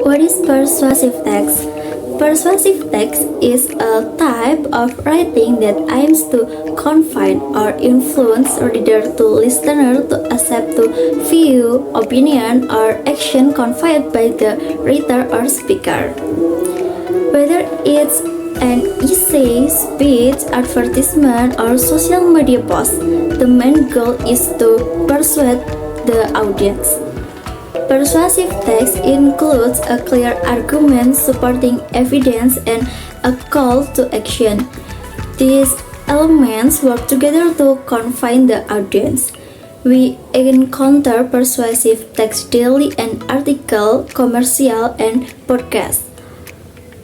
What is persuasive text? Persuasive text is a type of writing that aims to convince or influence reader to listener to accept to view, opinion, or action conveyed by the reader or speaker. Whether it's an essay, speech, advertisement, or social media post, the main goal is to persuade the audience. Persuasive text includes a clear argument supporting evidence and a call to action. These elements work together to confine the audience. We encounter persuasive text daily in article, commercial, and podcast,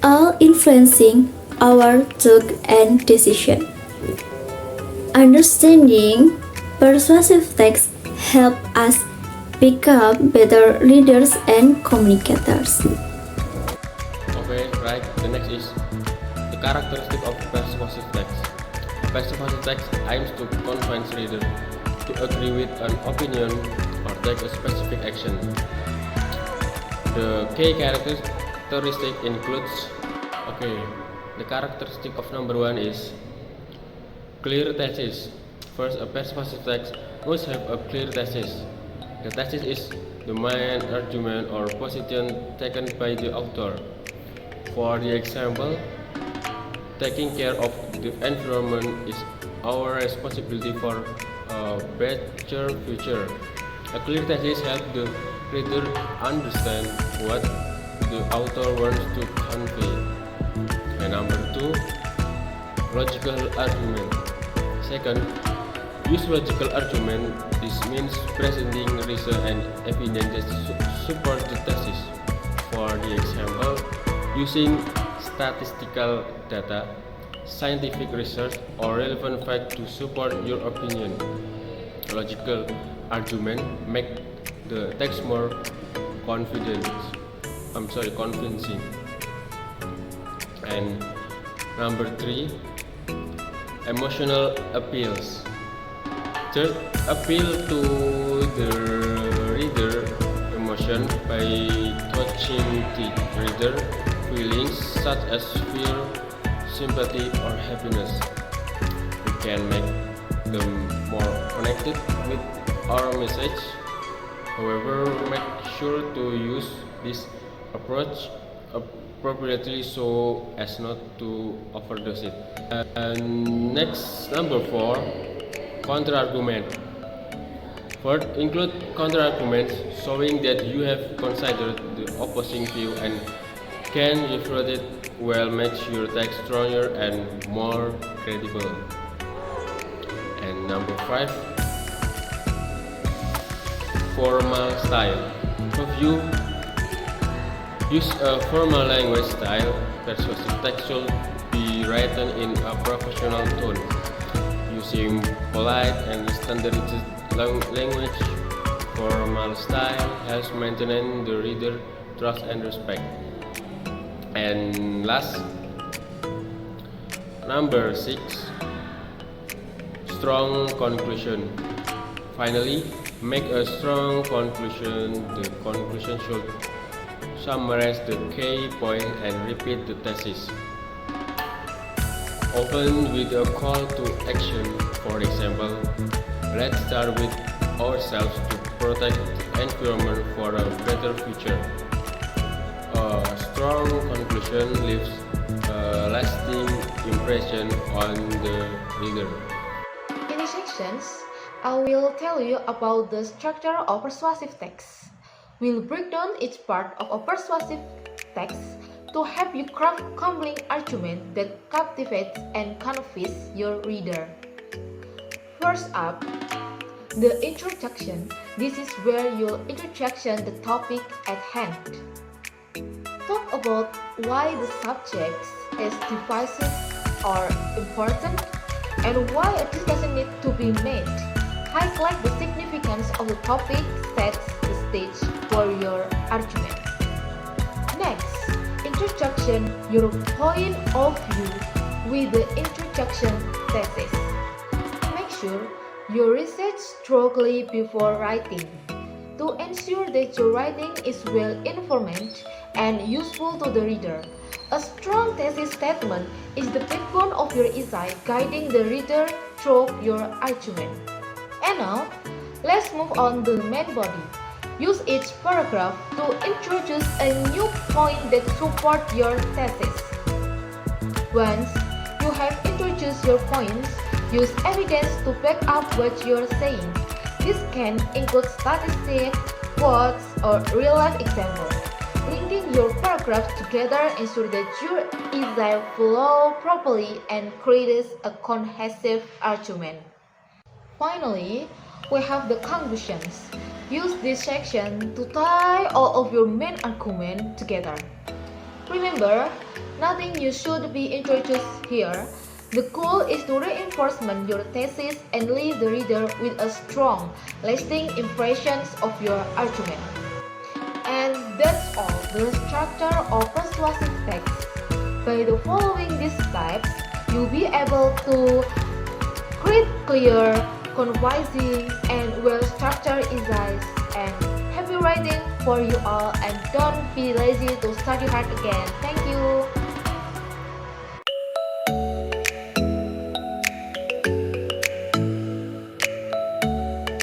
all influencing our thought and decision. Understanding persuasive text help us become better readers and communicators. Okay, right. The next is the characteristic of persuasive text. Persuasive text aims to convince reader to agree with an opinion or take a specific action. The key characteristic includes, the characteristic of number one is clear thesis. First, a persuasive text must have a clear thesis. The thesis is the main argument or position taken by the author. For the example, taking care of the environment is our responsibility for a better future. A clear thesis helps the reader understand what the author wants to convey. And number two, logical argument. Second, use logical argument. This means presenting reason and evidence that support the thesis. For the example, using statistical data, scientific research, or relevant fact to support your opinion. Logical argument make the text more convincing. And number three, emotional appeals. Third, appeal to the reader emotion by touching the reader feelings such as fear, sympathy, or happiness. We can make them more connected with our message. However, make sure to use this approach appropriately so as not to overdose it. And next, number four, counter-argument. Fourth, include counter-arguments showing that you have considered the opposing view and can refute it will make your text stronger and more credible. And number five, formal style. If you use a formal language style, persuasive text should be written in a professional tone. Using polite and standardized language, formal style helps maintain the reader trust and respect. And last, number six, strong conclusion. Finally, make a strong conclusion. The conclusion should summarize the key point and repeat the thesis, often with a call to action. For example, let's start with ourselves to protect the environment for a better future. A strong conclusion leaves a lasting impression on the reader. In these sections, I will tell you about the structure of persuasive text. We'll break down each part of a persuasive text to help you craft compelling argument that captivates and convinces your reader. First up, the introduction. This is where you'll introduction the topic at hand. Talk about why the subject is divisive or important and why a discussion needs to be made. Highlight the significance of the topic, sets the stage for your argument. Next, introduction your point of view with the introduction thesis. Make sure you research thoroughly before writing. to ensure that your writing is well informed and useful to the reader. A strong thesis statement is the backbone of your essay, guiding the reader through your argument. And now, let's move on to the main body. Use each paragraph to introduce a new point that supports your thesis. Once you have introduced your points, use evidence to back up what you're saying. This can include statistics, quotes, or real-life examples. Linking your paragraphs together ensures that your essay flows properly and creates a cohesive argument. Finally, we have the conclusions. Use this section to tie all of your main argument together. Remember, nothing new should be introduced here. The goal is to reinforce your thesis and leave the reader with a strong, lasting impressions of your argument. And that's all the structure of persuasive text. By following these steps, you'll be able to create clear, convincing, and well-structured essays. And happy writing for you all, and don't be lazy to study hard again. Thank you.